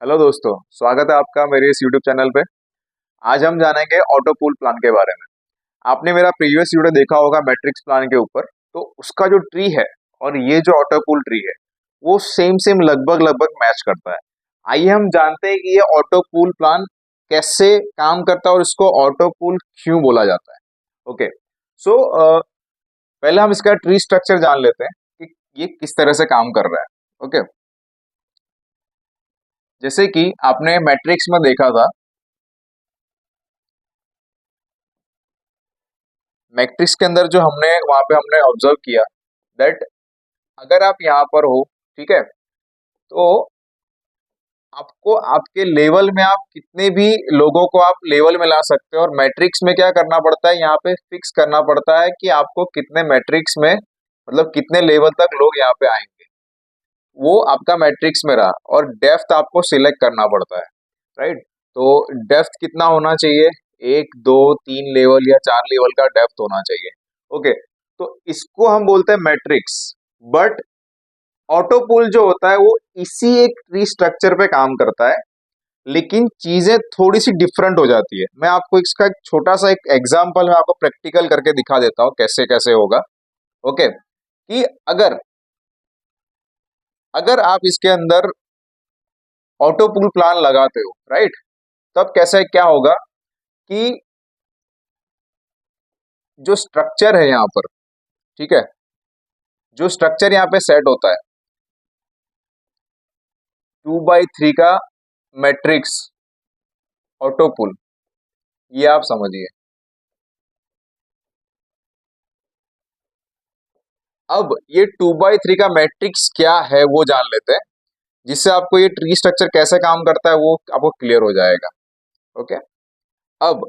Hello दोस्तों, स्वागत है आपका मेरे इस यूट्यूब चैनल पे। आज हम जानेंगे ऑटो पूल प्लान के बारे में। आपने मेरा प्रीवियस वीडियो देखा होगा मैट्रिक्स प्लान के ऊपर, तो उसका जो ट्री है और ये जो ऑटो पूल ट्री है वो सेम सेम लगभग लगभग मैच करता है। आइए हम जानते हैं कि ये ऑटो पूल प्लान कैसे काम करता है और इसको ऑटो पूल क्यों बोला जाता है। ओके, सो पहले हम इसका ट्री स्ट्रक्चर जान लेते हैं कि ये किस तरह से काम कर रहा है। ओके, जैसे कि आपने मैट्रिक्स में देखा था, मैट्रिक्स के अंदर जो हमने वहां पे हमने ऑब्जर्व किया दैट अगर आप यहाँ पर हो, ठीक है, तो आपको आपके लेवल में आप कितने भी लोगों को आप लेवल में ला सकते हो। और मैट्रिक्स में क्या करना पड़ता है, यहाँ पे फिक्स करना पड़ता है कि आपको कितने मैट्रिक्स में मतलब कितने लेवल तक लोग यहाँ पे आएंगे, वो आपका मैट्रिक्स में रहा। और डेप्थ आपको सिलेक्ट करना पड़ता है, राइट। तो डेप्थ कितना होना चाहिए, 1 2 3 लेवल या 4 लेवल का डेप्थ होना चाहिए। ओके, तो इसको हम बोलते हैं मैट्रिक्स। बट ऑटो पूल जो होता है वो इसी एक ट्री स्ट्रक्चर पे काम करता है, लेकिन चीजें थोड़ी सी डिफरेंट हो जाती है। मैं आपको इसका एक छोटा सा एक एग्जांपल मैं आपको प्रैक्टिकल करके दिखा देता हूँ कैसे कैसे होगा। ओके, कि अगर अगर आप इसके अंदर ऑटो पूल प्लान लगाते हो, राइट, तब कैसे क्या होगा कि जो स्ट्रक्चर है यहाँ पर, ठीक है, जो स्ट्रक्चर यहाँ पे सेट होता है 2 by 3 का मैट्रिक्स ऑटो पुल, ये आप समझिए। अब ये 2 by 3 का मैट्रिक्स क्या है वो जान लेते हैं, जिससे आपको ये ट्री स्ट्रक्चर कैसे काम करता है वो आपको क्लियर हो जाएगा। ओके, अब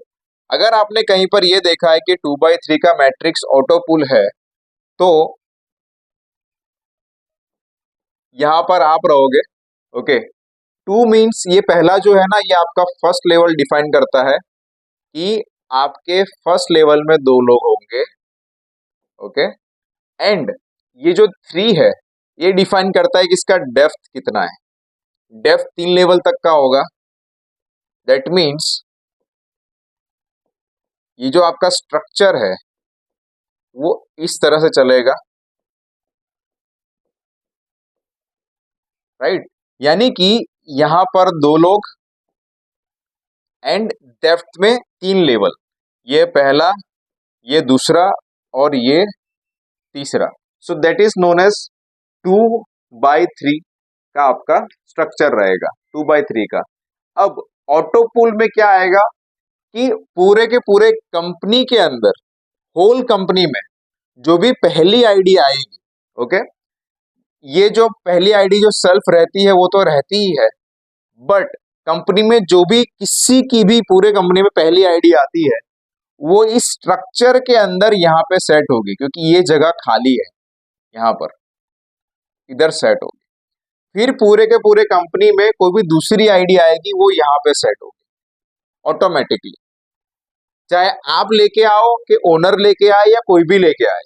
अगर आपने कहीं पर ये देखा है कि 2 by 3 का मैट्रिक्स ऑटो पुल है, तो यहाँ पर आप रहोगे। ओके, 2 मीन्स ये पहला जो है ना, ये आपका फर्स्ट लेवल डिफाइन करता है कि आपके फर्स्ट लेवल में 2 लोग होंगे। ओके, एंड ये जो 3 है ये डिफाइन करता है कि इसका डेप्थ कितना है। डेप्थ 3 लेवल तक का होगा। दैट मीन्स ये जो आपका स्ट्रक्चर है वो इस तरह से चलेगा, राइट। यानी कि यहाँ पर 2 लोग एंड डेप्थ में 3 लेवल, ये पहला, ये दूसरा और ये तीसरा। So that is known as 2 by 3 का आपका स्ट्रक्चर रहेगा, 2 by 3 का। अब ऑटो पूल में क्या आएगा कि पूरे के पूरे कंपनी के अंदर, होल कंपनी में जो भी पहली आईडी आएगी, ओके, ये जो पहली आईडी जो सेल्फ रहती है वो तो रहती ही है, बट कंपनी में जो भी किसी की भी पूरे कंपनी में पहली आईडी आती है वो इस स्ट्रक्चर के अंदर यहाँ पे सेट होगी, क्योंकि ये जगह खाली है, यहाँ पर इधर सेट होगी। फिर पूरे के पूरे कंपनी में कोई भी दूसरी आईडी आएगी वो यहाँ पे सेट होगी ऑटोमेटिकली, चाहे आप लेके आओ कि ओनर लेके आए या कोई भी लेके आए,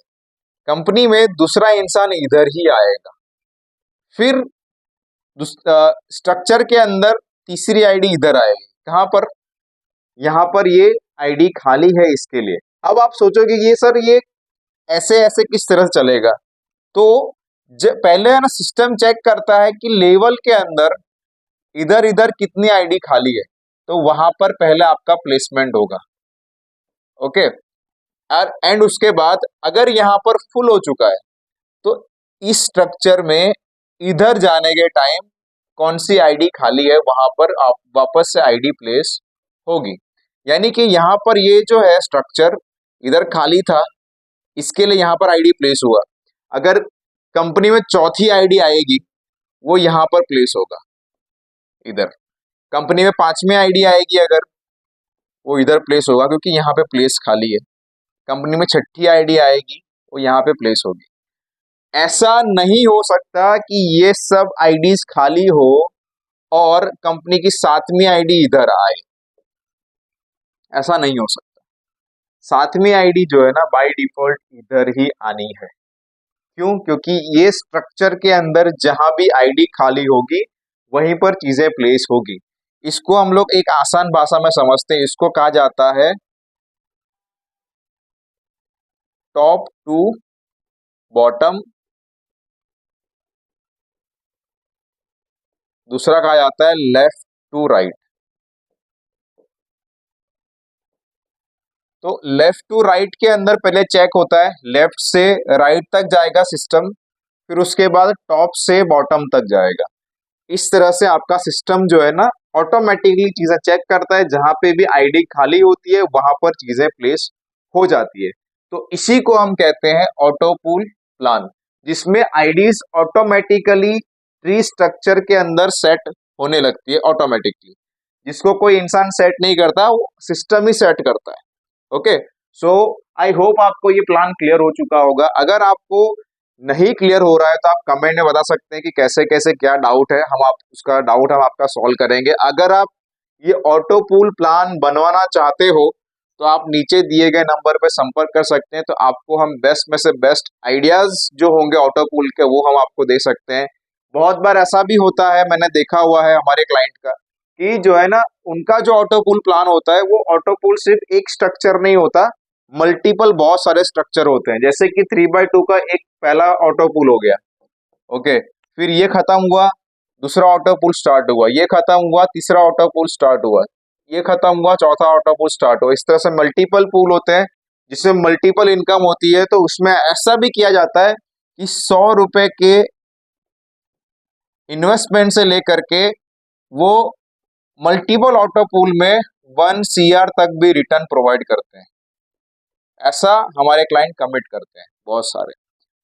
कंपनी में दूसरा इंसान इधर ही आएगा। फिर स्ट्रक्चर के अंदर तीसरी आईडी इधर आएगी, कहाँ पर, यहाँ पर ये आईडी खाली है इसके लिए। अब आप सोचोगे ये सर ये ऐसे ऐसे किस तरह से चलेगा, तो पहले है ना सिस्टम चेक करता है कि लेवल के अंदर इधर इधर कितनी आईडी खाली है, तो वहां पर पहले आपका प्लेसमेंट होगा। ओके, और एंड उसके बाद अगर यहाँ पर फुल हो चुका है तो इस स्ट्रक्चर में इधर जाने के टाइम कौन सी आईडी खाली है वहां पर आप वापस से आईडी प्लेस होगी। यानी कि यहाँ पर ये जो है स्ट्रक्चर इधर खाली था, इसके लिए यहाँ पर आईडी प्लेस हुआ। अगर कंपनी में चौथी आईडी आएगी वो यहाँ पर प्लेस होगा इधर। कंपनी में पांचवी आईडी आएगी अगर, वो इधर प्लेस होगा क्योंकि यहाँ पे प्लेस खाली है। कंपनी में छठी आईडी आएगी वो यहाँ पे प्लेस होगी। ऐसा नहीं हो सकता कि ये सब आईडीज खाली हो और कंपनी की 7वीं आईडी इधर आए, ऐसा नहीं हो सकता। 7वीं आईडी जो है ना बाय डिफॉल्ट इधर ही आनी है। क्यों? क्योंकि ये स्ट्रक्चर के अंदर जहां भी आईडी खाली होगी वहीं पर चीजें प्लेस होगी। इसको हम लोग एक आसान भाषा में समझते हैं, इसको कहा जाता है टॉप टू बॉटम, दूसरा कहा जाता है लेफ्ट टू राइट। तो लेफ्ट टू राइट के अंदर पहले चेक होता है, लेफ्ट से राइट तक जाएगा सिस्टम, फिर उसके बाद टॉप से बॉटम तक जाएगा। इस तरह से आपका सिस्टम जो है ना ऑटोमेटिकली चीजें चेक करता है, जहां पे भी आईडी खाली होती है वहां पर चीजें प्लेस हो जाती है। तो इसी को हम कहते हैं ऑटो पूल प्लान, जिसमें आईडीज ऑटोमेटिकली ट्री स्ट्रक्चर के अंदर सेट होने लगती है ऑटोमेटिकली। जिसको कोई इंसान सेट नहीं करता, वो सिस्टम ही सेट करता है। ओके, सो आई होप आपको ये प्लान क्लियर हो चुका होगा। अगर आपको नहीं क्लियर हो रहा है तो आप कमेंट में बता सकते हैं कि कैसे कैसे क्या डाउट है, हम आप उसका डाउट हम आपका सॉल्व करेंगे। अगर आप ये ऑटो पूल प्लान बनवाना चाहते हो तो आप नीचे दिए गए नंबर पे संपर्क कर सकते हैं, तो आपको हम बेस्ट में से बेस्ट आइडियाज जो होंगे ऑटो पूल के वो हम आपको दे सकते हैं। बहुत बार ऐसा भी होता है, मैंने देखा हुआ है हमारे क्लाइंट का, कि जो है ना उनका जो ऑटो पूल प्लान होता है वो ऑटो पूल सिर्फ एक स्ट्रक्चर नहीं होता, मल्टीपल बहुत सारे स्ट्रक्चर होते हैं। जैसे कि 3x2 का एक पहला ऑटो पूल हो गया, ओके, फिर ये खत्म हुआ, दूसरा ऑटो पूल स्टार्ट हुआ, ये खत्म हुआ, तीसरा ऑटो पूल स्टार्ट हुआ, ये खत्म हुआ, चौथा ऑटो पूल स्टार्ट हुआ। इस तरह से मल्टीपल पूल होते हैं जिसमें मल्टीपल इनकम होती है। तो उसमें ऐसा भी किया जाता है कि 100 रुपए के इन्वेस्टमेंट से लेकर के वो मल्टीपल ऑटो पूल में 1 CR तक भी रिटर्न प्रोवाइड करते हैं। ऐसा हमारे क्लाइंट कमिट करते हैं बहुत सारे,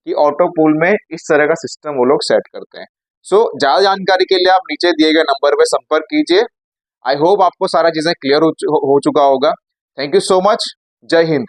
कि ऑटो पूल में इस तरह का सिस्टम वो लोग सेट करते हैं। सो ज्यादा जानकारी के लिए आप नीचे दिए गए नंबर पे संपर्क कीजिए। आई होप आपको सारा चीजें क्लियर हो चुका होगा। Thank you so much. जय हिंद।